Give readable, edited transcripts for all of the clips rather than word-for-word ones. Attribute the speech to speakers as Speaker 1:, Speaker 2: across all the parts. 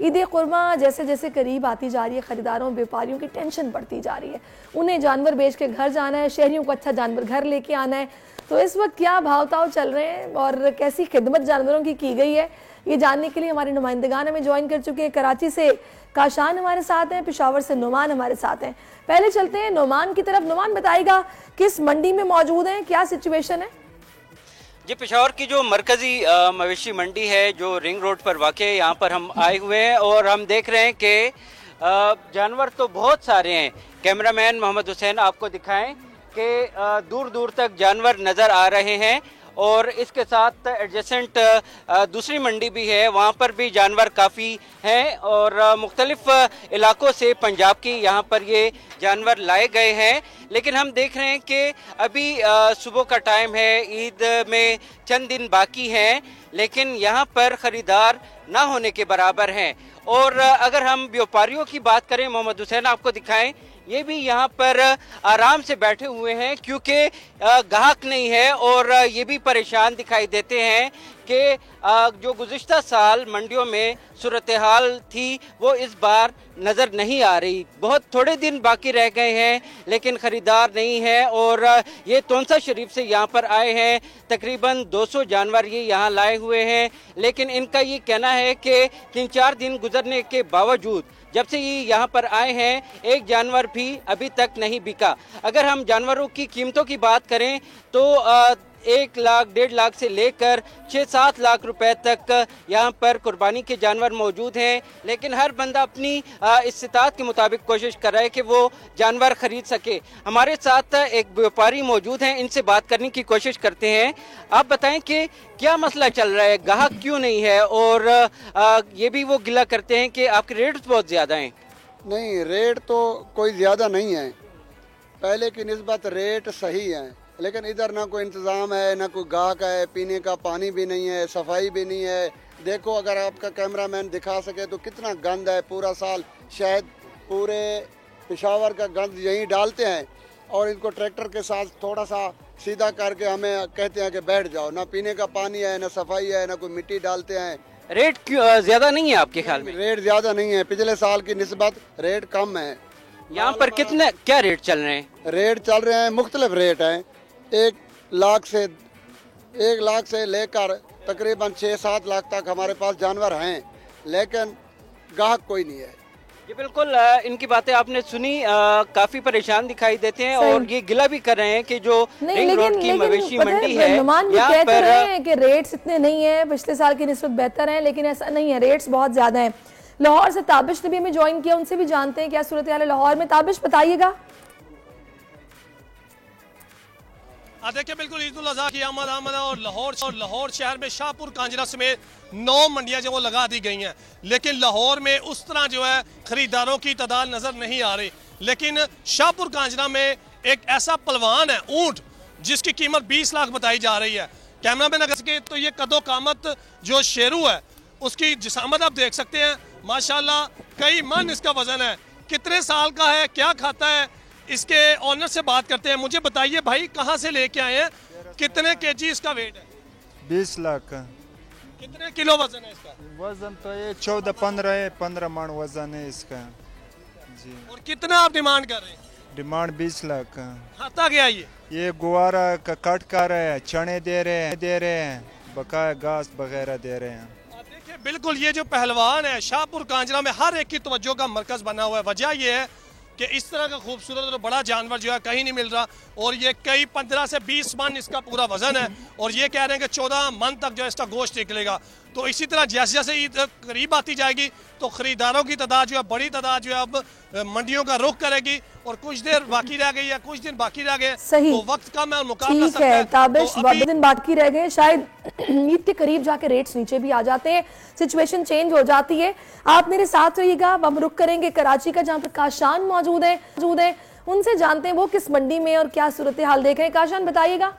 Speaker 1: ईद कुर्मा जैसे जैसे करीब आती जा रही है, ख़रीदारों व्यापारियों की टेंशन बढ़ती जा रही है। उन्हें जानवर बेच के घर जाना है, शहरियों को अच्छा जानवर घर लेके आना है। तो इस वक्त क्या भाव ताव चल रहे हैं और कैसी खिदमत जानवरों की गई है, ये जानने के लिए हमारे नुमाइंदगान हमें ज्वाइन कर चुके हैं। कराची से काशान हमारे साथ हैं, पेशावर से नुमान हमारे साथ हैं। पहले चलते हैं नुमान की तरफ। नुमान बताएगा किस मंडी में मौजूद हैं, क्या सिचुएशन है?
Speaker 2: जी, पेशावर की जो मरकजी मवेशी मंडी है जो रिंग रोड पर वाक़ है, यहाँ पर हम आए हुए हैं और हम देख रहे हैं कि जानवर तो बहुत सारे हैं। कैमरामैन मोहम्मद हुसैन आपको दिखाएं कि दूर दूर तक जानवर नज़र आ रहे हैं और इसके साथ एडजेसेंट दूसरी मंडी भी है, वहाँ पर भी जानवर काफ़ी हैं और मुख्तलिफ इलाकों से पंजाब की यहाँ पर ये जानवर लाए गए हैं। लेकिन हम देख रहे हैं कि अभी सुबह का टाइम है, ईद में चंद दिन बाकी हैं, लेकिन यहाँ पर ख़रीदार ना होने के बराबर हैं। और अगर हम व्यापारियों की बात करें, मोहम्मद हुसैन आपको दिखाएं, ये भी यहाँ पर आराम से बैठे हुए हैं क्योंकि ग्राहक नहीं है और ये भी परेशान दिखाई देते हैं कि जो गुज़िश्ता साल मंडियों में सूरत हाल थी वो इस बार नज़र नहीं आ रही। बहुत थोड़े दिन बाकी रह गए हैं लेकिन ख़रीदार नहीं है। और ये तोनसा शरीफ से यहाँ पर आए हैं, तकरीबन 200 जानवर ये यहाँ लाए हुए हैं, लेकिन इनका ये कहना है कि 3-4 दिन गुजरने के बावजूद जब से ये यहाँ पर आए हैं एक जानवर भी अभी तक नहीं बिका। अगर हम जानवरों की कीमतों की बात करें तो 1 लाख 1.5 लाख से लेकर 6-7 लाख रुपए तक यहाँ पर कुर्बानी के जानवर मौजूद हैं, लेकिन हर बंदा अपनी इस्तिताअत के मुताबिक कोशिश कर रहा है कि वो जानवर खरीद सके। हमारे साथ एक व्यापारी मौजूद हैं, इनसे बात करने की कोशिश करते हैं। आप बताएं कि क्या मसला चल रहा है, ग्राहक क्यों नहीं है? और ये भी वो गिला करते हैं कि आपके रेट्स बहुत ज़्यादा हैं।
Speaker 3: नहीं, रेट तो कोई ज़्यादा नहीं है, पहले की निस्बत रेट सही है, लेकिन इधर ना कोई इंतज़ाम है, ना कोई गाहक है, पीने का पानी भी नहीं है, सफाई भी नहीं है। देखो, अगर आपका कैमरामैन दिखा सके तो कितना गंद है। पूरा साल शायद पूरे पेशावर का गंद यहीं डालते हैं और इनको ट्रैक्टर के साथ थोड़ा सा सीधा करके हमें कहते हैं कि बैठ जाओ। ना पीने का पानी है, ना सफाई है, ना कोई मिट्टी डालते हैं।
Speaker 2: रेट क्यों ज़्यादा नहीं है आपके ख्याल में?
Speaker 3: रेट ज़्यादा नहीं है, पिछले साल की निस्बत रेट कम है।
Speaker 2: यहाँ पर कितने क्या रेट चल रहे हैं?
Speaker 3: रेट चल रहे हैं, मुख्तलिफ रेट हैं। 1 लाख से लेकर तकरीबन 6-7 लाख तक हमारे पास जानवर हैं, लेकिन ग्राहक कोई नहीं है।
Speaker 2: जी बिल्कुल, इनकी बातें आपने सुनी, काफी परेशान दिखाई देते हैं और ये गिला भी कर रहे हैं कि जो रिंग रोड की मवेशी मंडी है
Speaker 1: यहाँ पर रहे हैं कि रेट्स इतने नहीं है, पिछले साल की निस्बत बेहतर है, लेकिन ऐसा नहीं है, रेट्स बहुत ज्यादा हैं। लाहौर से ताबिश ने भी हमें ज्वाइन किया, उनसे भी जानते हैं क्या सूरत हाल है लाहौर में। ताबिश बताइएगा।
Speaker 4: देखिए, बिल्कुल ईद उल अज़हा की आमद है और लाहौर शहर में शाहपुर कांजरा समेत 9 मंडियां जो वो लगा दी गई हैं, लेकिन लाहौर में उस तरह जो है खरीदारों की तादाद नज़र नहीं आ रही। लेकिन शाहपुर कांजरा में एक ऐसा पलवान है ऊँट जिसकी कीमत 20 लाख बताई जा रही है। कैमरा मैन अगर सके तो ये कदो कामत जो शेरू है उसकी जिसामत आप देख सकते हैं, माशाल्लाह कई मन इसका वजन है। कितने साल का है, क्या खाता है, इसके ऑनर से बात करते हैं। मुझे बताइए भाई, कहाँ से लेके आए हैं, कितने केजी इसका वेट है?
Speaker 5: 20 लाख का।
Speaker 4: कितने किलो वजन है इसका?
Speaker 5: वजन तो ये 14-15 है, 15 मन वजन है इसका जी।
Speaker 4: और कितना आप डिमांड कर रहे हैं?
Speaker 5: डिमांड 20 लाख का।
Speaker 4: खाता गया ये
Speaker 5: गुआरा का कट कर रहे हैं, चने दे रहे हैं, बकाया घास वगैरह दे रहे हैं।
Speaker 4: देखिए, बिल्कुल ये जो पहलवान है शाहपुर कांजरा में हर एक की तवज्जो का मरकज बना हुआ है। वजह ये है कि इस तरह का खूबसूरत और बड़ा जानवर जो है कहीं नहीं मिल रहा और ये कई 15 से 20 मन इसका पूरा वजन है और ये कह रहे हैं कि 14 मन तक जो है इसका गोश्त निकलेगा। तो इसी तरह जैसे जैसे ईद करीब आती जाएगी तो खरीदारों की तादाद जो है, बड़ी तादाद जो है अब मंडियों का रुख करेगी और कुछ देर बाकी रह गई है, कुछ दिन बाकी रह गए, तो वक्त कम है और मुकाबला
Speaker 1: ठीक है। ताबिश, बहुत दिन बाकी रह गए, शायद ईद के करीब जाके रेट्स नीचे भी आ जाते हैं, सिचुएशन चेंज हो जाती है। आप मेरे साथ रहिएगा, अब हम रुक करेंगे कराची का जहाँ पर काशान मौजूद है, उनसे जानते हैं वो किस मंडी में और क्या सूरत हाल देख रहे हैं। काशान बताइएगा।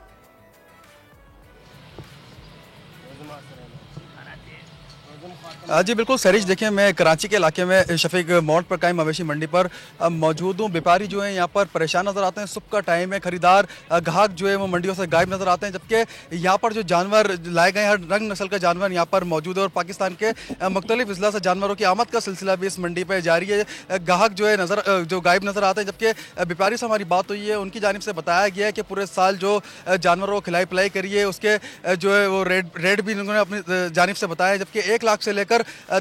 Speaker 6: जी बिल्कुल सरीज, देखिए मैं कराची के इलाके में शफीक मोड़ पर कायम मवेशी मंडी पर मौजूद हूँ। व्यापारी जो है यहाँ पर परेशान नजर आते हैं। सुबह का टाइम है, खरीदार ग्राहक जो है वो मंडियों से गायब नजर आते हैं, जबकि यहाँ पर जो जानवर लाए गए हर रंग नस्ल का जानवर यहाँ पर मौजूद है और पाकिस्तान के मुख्तलिफ अजला से जानवरों की आमद का सिलसिला भी इस मंडी पर जारी है। ग्राहक जो है जो गायब नजर आते हैं, जबकि व्यापारी से हमारी बात हुई है, उनकी जानिब से बताया गया है कि पूरे साल जो जानवरों को खिलाई पिलाई करी है उसके जो है वो रेट भी उन्होंने अपनी जानिब से बताया, जबकि 1 लाख से लेकर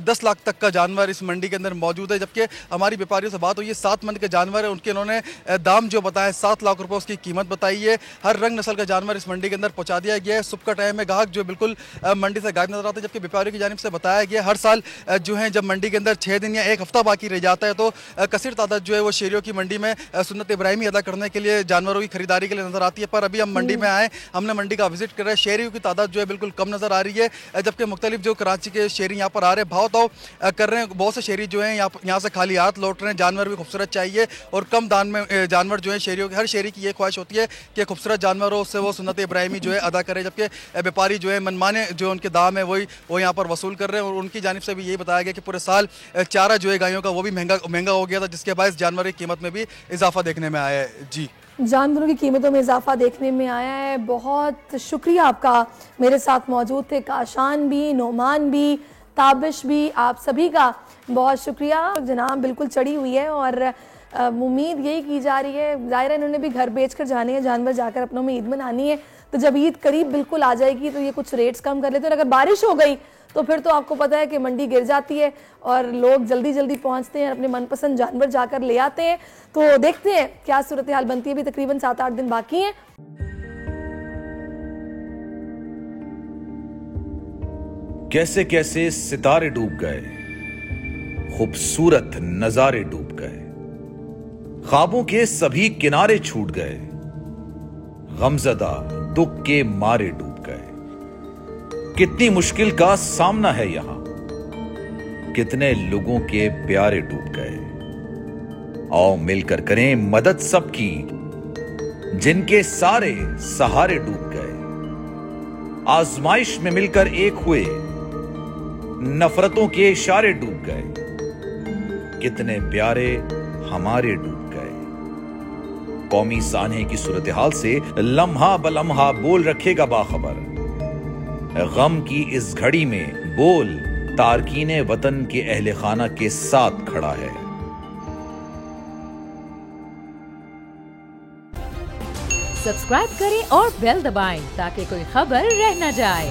Speaker 6: 10 लाख तक का जानवर इस मंडी के अंदर मौजूद है। जबकि हमारी व्यापारियों से बात हुई है, 7 मन के जानवर है, उनके उन्होंने दाम जो बताया 7 लाख रुपए उसकी कीमत बताई है। हर रंग नस्ल का जानवर इस मंडी के अंदर पहुंचा दिया गया है। सुबह का टाइम है, ग्राहक जो बिल्कुल मंडी से गायब नजर आते हैं, जबकि व्यापारियों की जानिब से बताया गया हर साल जो है जब मंडी के अंदर 6 दिन या 1 हफ्ता बाकी रह जाता है तो कसीर तादाद जो है वो शहरियों की मंडी में सुन्नत इब्राहिमी अदा करने के लिए जानवरों की खरीदारी के लिए नजर आती है। पर अभी हम मंडी में आए, हमने मंडी का विजिट कर रहे हैं, शहरियों की तादाद जो है बिल्कुल कम नजर आ रही है, जबकि मुख्तलिफ जो कराची के शहरी यहाँ पर आ रहे हैं, भाव ताव कर रहे हैं। बहुत से शहरी जो हैं यहाँ से खाली हाथ लौट रहे हैं। जानवर भी खूबसूरत चाहिए और कम दाम में जानवर जो है शहरियों की, हर शहरी की ये ख्वाहिश होती है कि खूबसूरत जानवर हो, उससे वो सुन्नत इब्राहिमी जो है अदा करे, जबकि व्यापारी जो है मनमाने जो उनके दाम है वही वो यहाँ पर वसूल कर रहे हैं। और उनकी जानिब से भी यही बताया गया कि पूरे साल चारा जो है गायों का वो भी महंगा हो गया था, जिसके बायस जानवर की कीमत में भी इजाफा देखने में आया है। जी,
Speaker 1: जानवरों की कीमतों में इजाफा देखने में आया है। बहुत शुक्रिया आपका, मेरे साथ मौजूद थे काशान भी, नोमान भी, ताबिश भी, आप सभी का बहुत शुक्रिया। जनाब बिल्कुल चढ़ी हुई है और उम्मीद यही की जा रही है, ज़ाहिर है इन्होंने भी घर बेच कर जाने हैं, जानवर जाकर अपनों में ईद मनानी है, तो जब ईद करीब बिल्कुल आ जाएगी तो ये कुछ रेट्स कम कर लेते हैं। और अगर बारिश हो गई तो फिर तो आपको पता है कि मंडी गिर जाती है और लोग जल्दी जल्दी पहुंचते हैं, अपने मनपसंद जानवर जाकर ले आते हैं। तो देखते हैं क्या सूरत हाल बनती है, अभी तकरीबन 7-8 दिन बाकी हैं।
Speaker 7: कैसे कैसे सितारे डूब गए, खूबसूरत नजारे डूब गए, ख्वाबों के सभी किनारे छूट गए, गमजदा दुख के मारे डूब गए। कितनी मुश्किल का सामना है यहां, कितने लोगों के प्यारे डूब गए। आओ मिलकर करें मदद सबकी, जिनके सारे सहारे डूब गए। आजमाइश में मिलकर एक हुए, नफरतों के इशारे डूब गए। कितने प्यारे हमारे डूब गए। कौमी सानहे की सूरत हाल से लम्हा बलम्हा बोल रखेगा बाखबर। गम की इस घड़ी में बोल तारकीने वतन के अहले खाना के साथ खड़ा है।
Speaker 8: सब्सक्राइब करें और बेल दबाएं ताकि कोई खबर रह न जाए।